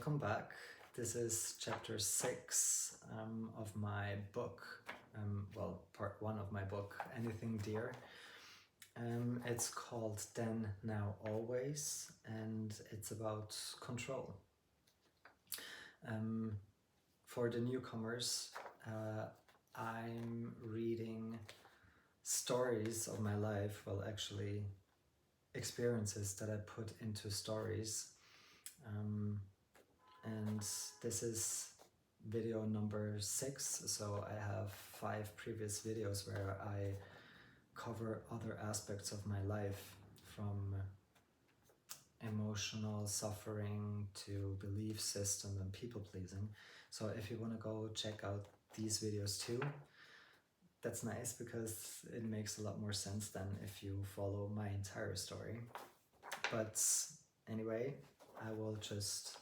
welcome back. This is chapter 6 of my book, part 1 of my book, Anything Dear. It's called Then, Now, Always, and it's about control. For the newcomers, I'm reading stories of my life, actually experiences that I put into stories. And this is video number 6, so I have 5 previous videos where I cover other aspects of my life, from emotional suffering to belief system and people pleasing. So if you want to go check out these videos too, that's nice, because it makes a lot more sense than if you follow my entire story. But anyway, I will just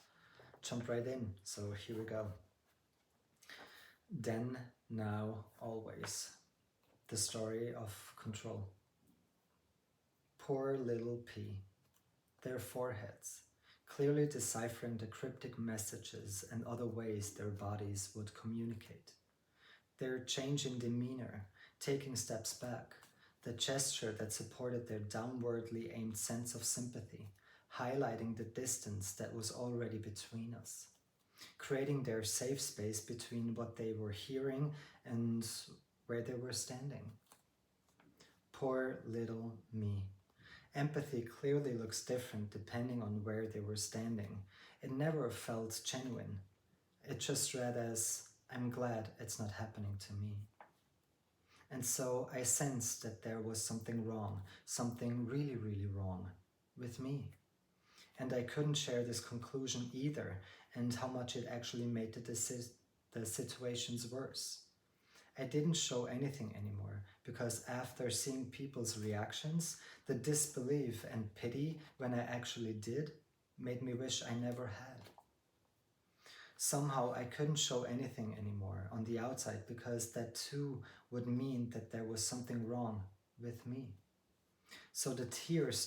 jump right in. So here we go. Then, now, always. The story of control. Poor little P. Their foreheads, clearly deciphering the cryptic messages and other ways their bodies would communicate. Their change in demeanor, taking steps back, the gesture that supported their downwardly aimed sense of sympathy, highlighting the distance that was already between us, creating their safe space between what they were hearing and where they were standing. Poor little me. Empathy clearly looks different depending on where they were standing. It never felt genuine. It just read as, I'm glad it's not happening to me. And so I sensed that there was something wrong, something really, really wrong with me. And I couldn't share this conclusion either, and how much it actually made the situations worse. I didn't show anything anymore, because after seeing people's reactions, the disbelief and pity when I actually did made me wish I never had. Somehow I couldn't show anything anymore on the outside, because that too would mean that there was something wrong with me. So the tears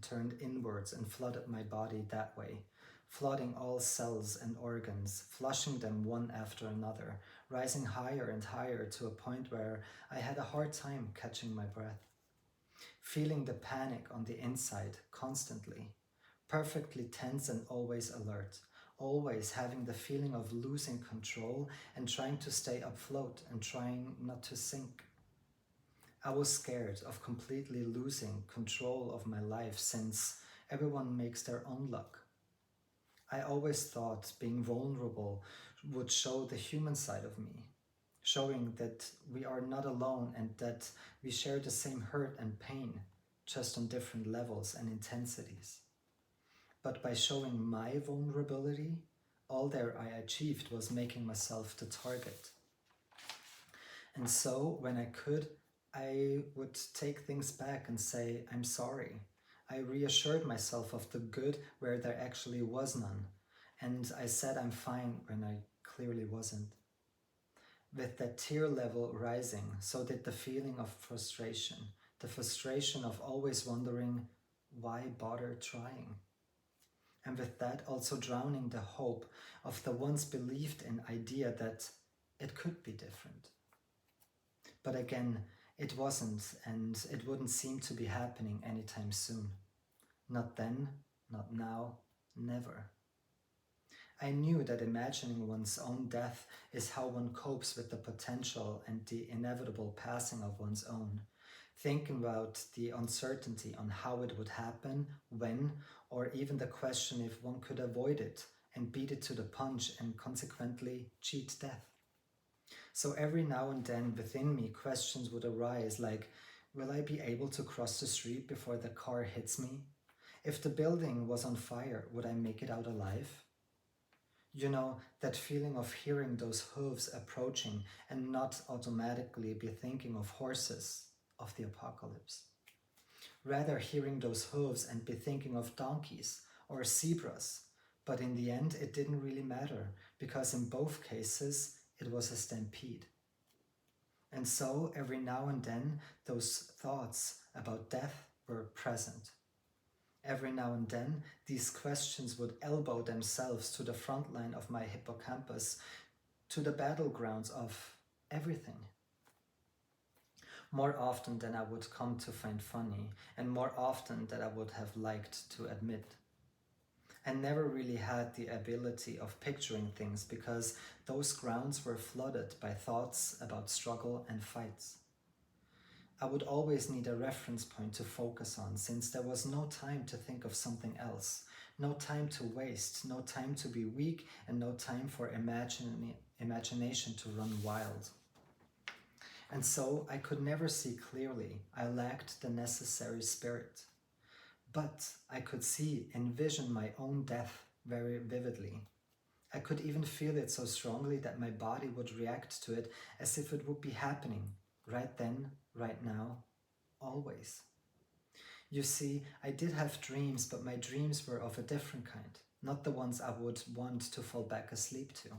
turned inwards and flooded my body that way, flooding all cells and organs, flushing them one after another, rising higher and higher to a point where I had a hard time catching my breath. Feeling the panic on the inside constantly, perfectly tense and always alert, always having the feeling of losing control and trying to stay afloat and trying not to sink. I was scared of completely losing control of my life, since everyone makes their own luck. I always thought being vulnerable would show the human side of me, showing that we are not alone and that we share the same hurt and pain, just on different levels and intensities. But by showing my vulnerability, all that I achieved was making myself the target. And so when I could, I would take things back and say, I'm sorry. I reassured myself of the good where there actually was none. And I said I'm fine when I clearly wasn't. With that tear level rising, so did the feeling of frustration. The frustration of always wondering, why bother trying? And with that also drowning the hope of the once believed in idea that it could be different. But again, it wasn't, and it wouldn't seem to be happening anytime soon. Not then, not now, never. I knew that imagining one's own death is how one copes with the potential and the inevitable passing of one's own. Thinking about the uncertainty on how it would happen, when, or even the question if one could avoid it and beat it to the punch and consequently cheat death. So every now and then within me questions would arise like, will I be able to cross the street before the car hits me? If the building was on fire, would I make it out alive? You know, that feeling of hearing those hooves approaching and not automatically be thinking of horses of the apocalypse. Rather hearing those hooves and be thinking of donkeys or zebras. But in the end, it didn't really matter, because in both cases, it was a stampede. And so every now and then, those thoughts about death were present. Every now and then, these questions would elbow themselves to the front line of my hippocampus, to the battlegrounds of everything. More often than I would come to find funny, and more often than I would have liked to admit. I never really had the ability of picturing things because those grounds were flooded by thoughts about struggle and fights. I would always need a reference point to focus on, since there was no time to think of something else, no time to waste, no time to be weak, and no time for imagination to run wild. And so I could never see clearly. I lacked the necessary spirit. But I could envision my own death very vividly. I could even feel it so strongly that my body would react to it as if it would be happening right then, right now, always. You see, I did have dreams, but my dreams were of a different kind, not the ones I would want to fall back asleep to.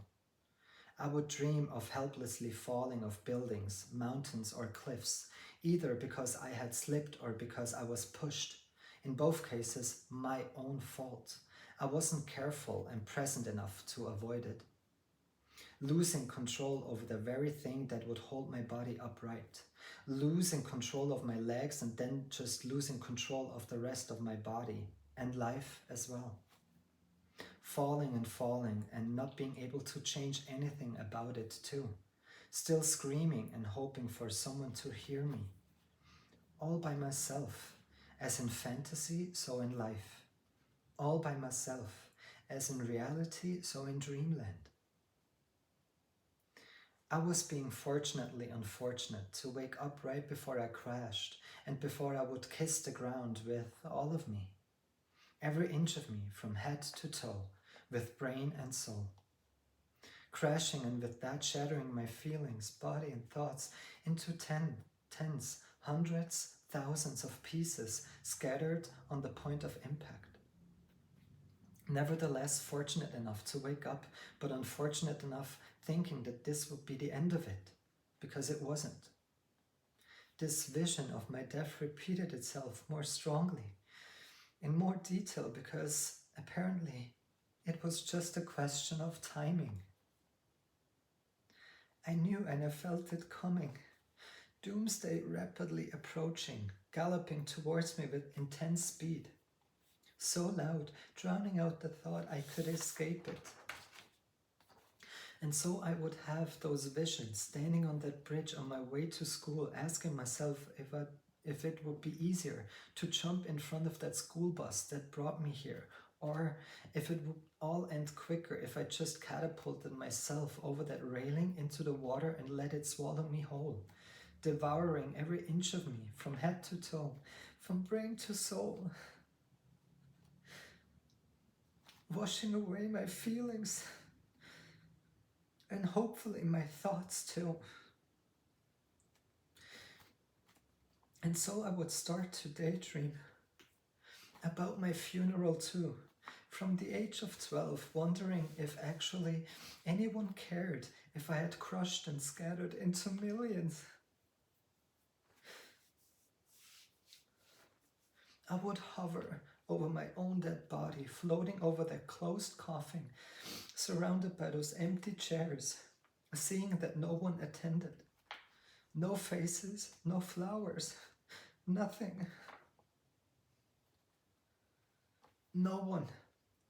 I would dream of helplessly falling off buildings, mountains, or cliffs, either because I had slipped or because I was pushed. In both cases, my own fault. I wasn't careful and present enough to avoid it. Losing control over the very thing that would hold my body upright. Losing control of my legs and then just losing control of the rest of my body and life as well. Falling and not being able to change anything about it too. Still screaming and hoping for someone to hear me. All by myself, as in fantasy, so in life. All by myself, as in reality, so in dreamland. I was being fortunately unfortunate to wake up right before I crashed and before I would kiss the ground with all of me. Every inch of me, from head to toe, with brain and soul. Crashing and with that shattering my feelings, body and thoughts into tens, hundreds, thousands of pieces scattered on the point of impact. Nevertheless, fortunate enough to wake up, but unfortunate enough thinking that this would be the end of it, because it wasn't. This vision of my death repeated itself more strongly, in more detail, because apparently it was just a question of timing. I knew and I felt it coming. Doomsday rapidly approaching, galloping towards me with intense speed. So loud, drowning out the thought I could escape it. And so I would have those visions, standing on that bridge on my way to school, asking myself if it would be easier to jump in front of that school bus that brought me here, or if it would all end quicker if I just catapulted myself over that railing into the water and let it swallow me whole, devouring every inch of me from head to toe, from brain to soul, washing away my feelings and hopefully my thoughts too. And so I would start to daydream about my funeral too, from the age of 12, wondering if actually anyone cared if I had crushed and scattered into millions. I would hover over my own dead body, floating over that closed coffin, surrounded by those empty chairs, seeing that no one attended. No faces, no flowers, nothing. No one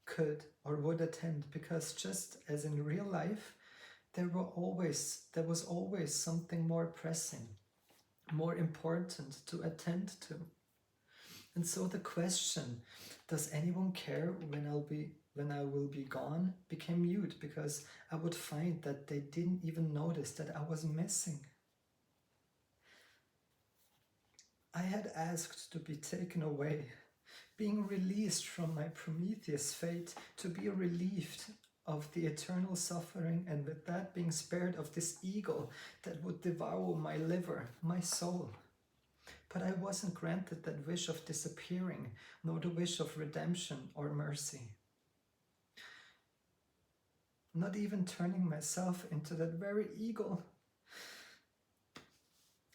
could or would attend, because just as in real life, there was always something more pressing, more important to attend to. And so the question, does anyone care when I will be gone, became mute, because I would find that they didn't even notice that I was missing. I had asked to be taken away, being released from my Prometheus fate, to be relieved of the eternal suffering, and with that being spared of this ego that would devour my liver, my soul. But I wasn't granted that wish of disappearing, nor the wish of redemption or mercy. Not even turning myself into that very eagle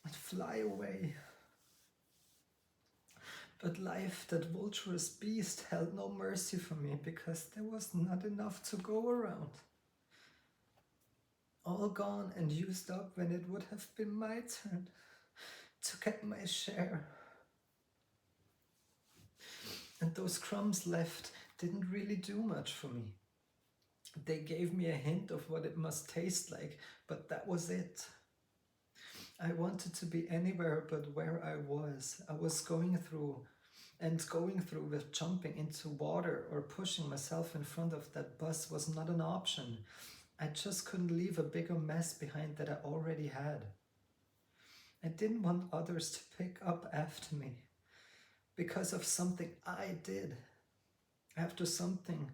and fly away. But life, that vulturous beast, held no mercy for me because there was not enough to go around. All gone and used up when it would have been my turn to get my share. And those crumbs left didn't really do much for me. They gave me a hint of what it must taste like, but that was it. I wanted to be anywhere but where I was. I was going through with jumping into water or pushing myself in front of that bus was not an option. I just couldn't leave a bigger mess behind that I already had. I didn't want others to pick up after me because of something I did, after something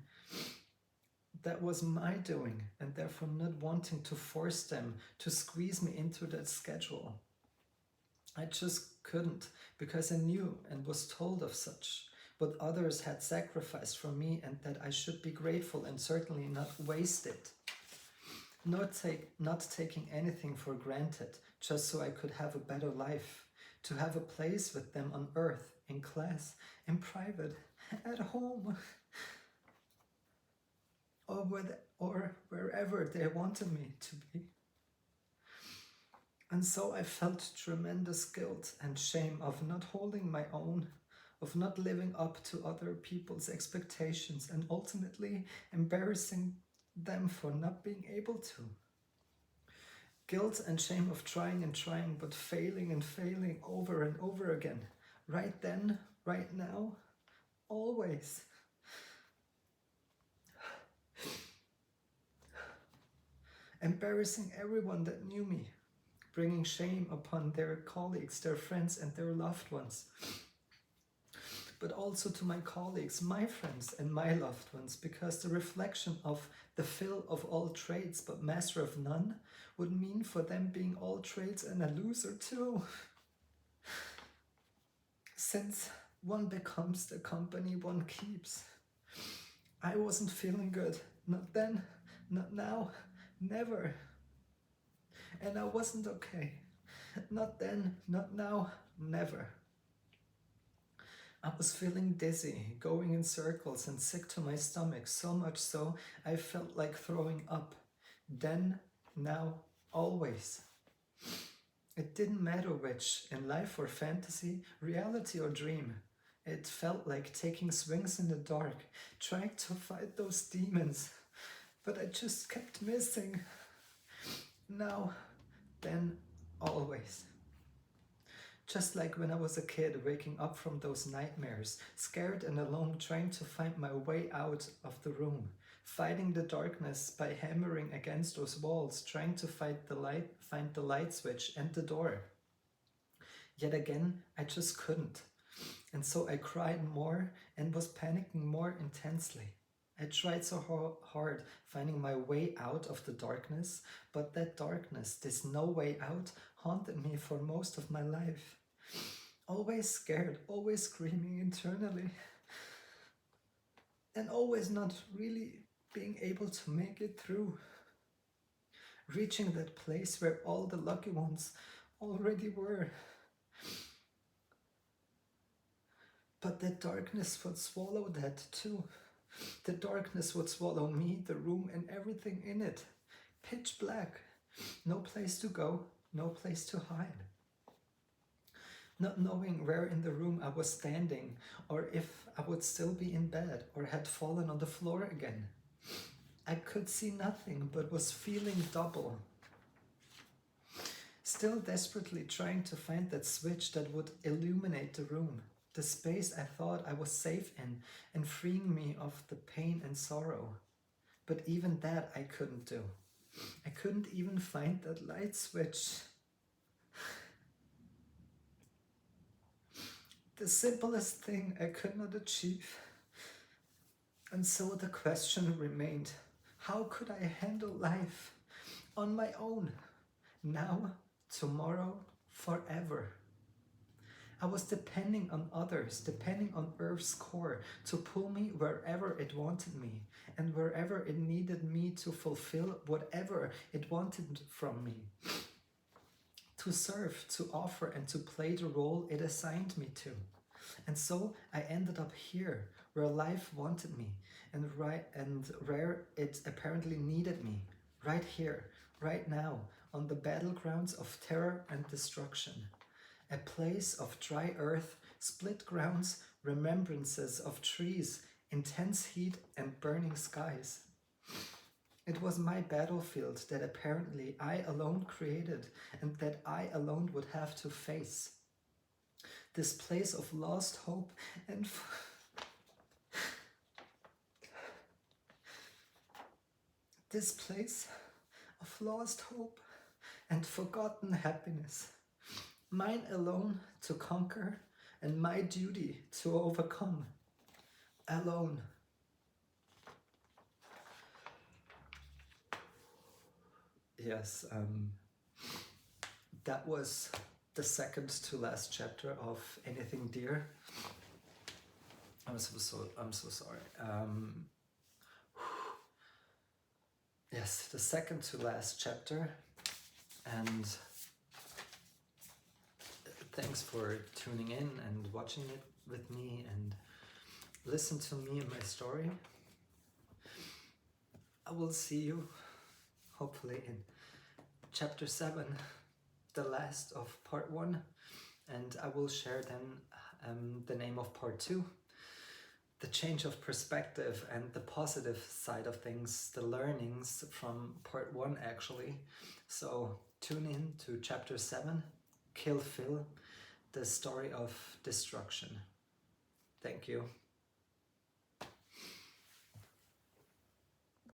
that was my doing, and therefore not wanting to force them to squeeze me into that schedule. I just couldn't, because I knew and was told of such what others had sacrificed for me, and that I should be grateful and certainly not waste it. Not taking anything for granted, just so I could have a better life, to have a place with them on earth, in class, in private, at home, or wherever they wanted me to be. And so I felt tremendous guilt and shame of not holding my own, of not living up to other people's expectations, and ultimately embarrassing them for not being able to. Guilt and shame of trying and trying, but failing and failing over and over again. Right then, right now, always. Embarrassing everyone that knew me, bringing shame upon their colleagues, their friends, and their loved ones. But also to my colleagues, my friends, and my loved ones, because the reflection of the Phil of all trades but master of none would mean for them being all trades and a loser too. Since one becomes the company one keeps. I wasn't feeling good. Not then, not now, never. And I wasn't okay. Not then, not now, never. I was feeling dizzy, going in circles and sick to my stomach, so much so I felt like throwing up. Then, now, always. It didn't matter which, in life or fantasy, reality or dream. It felt like taking swings in the dark, trying to fight those demons. But I just kept missing. Now, then, always. Just like when I was a kid, waking up from those nightmares, scared and alone, trying to find my way out of the room, fighting the darkness by hammering against those walls, trying to find the light switch and the door. Yet again, I just couldn't. And so I cried more and was panicking more intensely. I tried so hard finding my way out of the darkness, but that darkness, this no way out, haunted me for most of my life. Always scared, always screaming internally, and always not really being able to make it through. Reaching that place where all the lucky ones already were. But that darkness would swallow that too. The darkness would swallow me, the room, and everything in it. Pitch black. No place to go, no place to hide. Not knowing where in the room I was standing, or if I would still be in bed, or had fallen on the floor again. I could see nothing, but was feeling double. Still desperately trying to find that switch that would illuminate the room, the space I thought I was safe in, and freeing me of the pain and sorrow. But even that I couldn't do. I couldn't even find that light switch. The simplest thing I could not achieve. And so the question remained, how could I handle life on my own? Now, tomorrow, forever. I was depending on others, depending on Earth's core to pull me wherever it wanted me and wherever it needed me to fulfill whatever it wanted from me. To serve, to offer, and to play the role it assigned me to. And so I ended up here, where life wanted me, and where it apparently needed me. Right here, right now, on the battlegrounds of terror and destruction. A place of dry earth, split grounds, remembrances of trees, intense heat and burning skies. It was my battlefield that apparently I alone created and that I alone would have to face. This place of lost hope and this place of lost hope and forgotten happiness. Mine alone to conquer and my duty to overcome. Alone. Yes, that was the second to last chapter of Anything Dear. I'm so sorry. Yes, the second to last chapter, and thanks for tuning in and watching it with me and listen to me and my story. I will see you hopefully in chapter 7, the last of part 1, and I will share then the name of part 2, the change of perspective and the positive side of things, the learnings from part 1 actually. So tune in to chapter 7, Kill Phil, the story of destruction. Thank you.